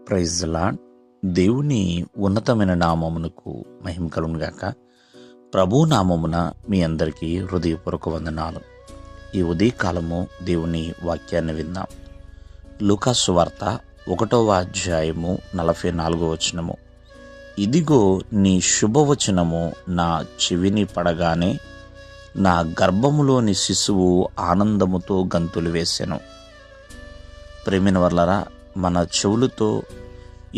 Praise the lord. దేవుని ఉన్నతమైన నామమునకు మహిమ కలుగును గాక. ప్రభు నామమున మీ అందరికీ హృదయపూర్వక వందనాలు. ఈ ఉదయకాలము దేవుని వాక్యాన్ని విందాం. లూకాసు సువార్త 1వ అధ్యాయము 44వ వచనము. ఇదిగో నీ శుభవచనము నా చెవిని పడగానే నా గర్భములోని శిశువు ఆనందముతో గంతులు వేసెను. ప్రేమిన వర్లరా, మన చెవులతో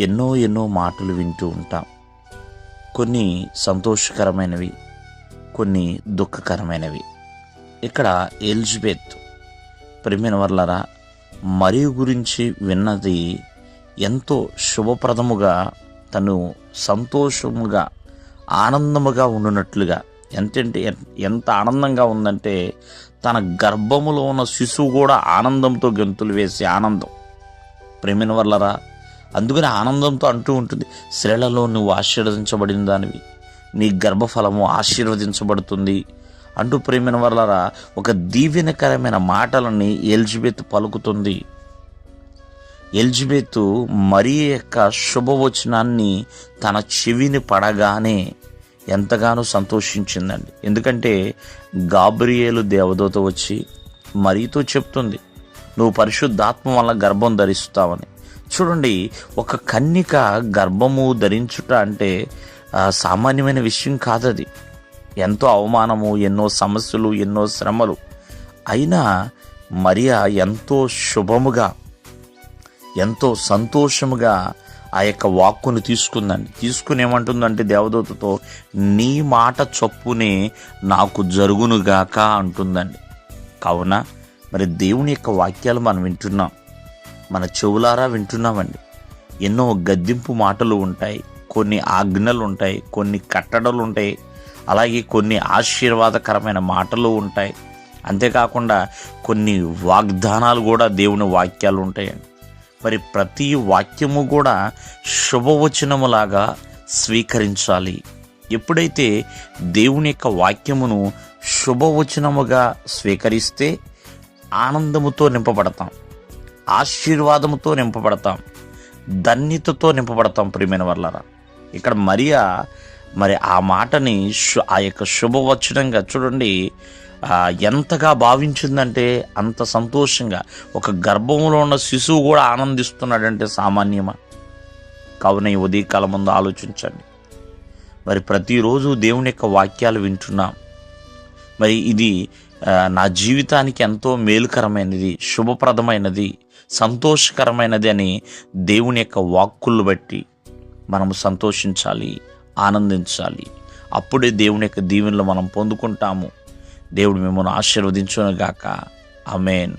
ఎన్నో మాటలు వింటూ ఉంటాం. కొన్ని సంతోషకరమైనవి, కొన్ని దుఃఖకరమైనవి. ఇక్కడ ఎలిజబెత్ ప్రేమిన వర్లరా, మరియు గురించి విన్నది ఎంతో శుభప్రదముగా, తను సంతోషముగా ఆనందముగా ఉండునట్లుగా, ఎంత ఆనందంగా ఉందంటే తన గర్భములో ఉన్న శిశువు కూడా ఆనందంతో గంతులు వేసే ఆనందం. ప్రేమిన వర్లరా, అందుకని ఆనందంతో అంటూ ఉంటుంది, స్త్రీలలో నువ్వు ఆశీర్వదించబడిన దానివి, నీ గర్భఫలము ఆశీర్వదించబడుతుంది అంటూ ప్రేమిన వర్లరా ఒక దీవెనకరమైన మాటలని ఎలిజబెత్ పలుకుతుంది. ఎలిజబెత్ మరియ యొక్క శుభవచనాన్ని తన చెవిని పడగానే ఎంతగానో సంతోషించిందండి. ఎందుకంటే గాబ్రియేలు దేవదూత వచ్చి మరియతో చెప్తుంది, నువ్వు పరిశుద్ధాత్మ వల్ల గర్భం ధరిస్తావని. చూడండి, ఒక కన్యక గర్భము ధరించుట అంటే సామాన్యమైన విషయం కాదది. ఎంతో అవమానము, ఎన్నో సమస్యలు, ఎన్నో శ్రమలు. అయినా మరియా ఎంతో శుభముగా, ఎంతో సంతోషముగా ఆ యొక్క వాక్కును తీసుకుందండి. తీసుకుని ఏమంటుందంటే దేవదూతతో, నీ మాట చొప్పునే నాకు జరుగునుగాక అంటుందండి. కావున మరి దేవుని యొక్క వాక్యాలు మనం వింటున్నాం, మన చెవులారా వింటున్నామండి. ఎన్నో గద్దింపు మాటలు ఉంటాయి, కొన్ని ఆజ్ఞలు ఉంటాయి, కొన్ని కట్టడలు ఉంటాయి, అలాగే కొన్ని ఆశీర్వాదకరమైన మాటలు ఉంటాయి. అంతేకాకుండా కొన్ని వాగ్దానాలు కూడా దేవుని వాక్యాలు ఉంటాయండి. మరి ప్రతి వాక్యము కూడా శుభవచనములాగా స్వీకరించాలి. ఎప్పుడైతే దేవుని యొక్క వాక్యమును శుభవచనముగా స్వీకరిస్తే ఆనందముతో నింపబడతాం, ఆశీర్వాదముతో నింపబడతాం, ధన్యతతో నింపబడతాం. ప్రియమైన వర్లారా, ఇక్కడ మరియా మరి ఆ మాటని ఆ యొక్క శుభవచనంగా చూడండి ఎంతగా భావించిందంటే అంత సంతోషంగా. ఒక గర్భంలో ఉన్న శిశువు కూడా ఆనందిస్తున్నాడంటే సామాన్యమా? కావున ఈ ఉదయకాలం ముందు ఆలోచించండి. మరి ప్రతిరోజు దేవుని యొక్క వాక్యాలు వింటున్నాం. మరి ఇది నా జీవితానికి ఎంతో మేలుకరమైనది, శుభప్రదమైనది, సంతోషకరమైనది అని దేవుని యొక్క వాక్కులు బట్టి మనము సంతోషించాలి, ఆనందించాలి. అప్పుడే దేవుని యొక్క దీవెనలు మనం పొందుకుంటాము. దేవుడు మిమ్మల్ని ఆశీర్వదించును గాక. ఆమేన్.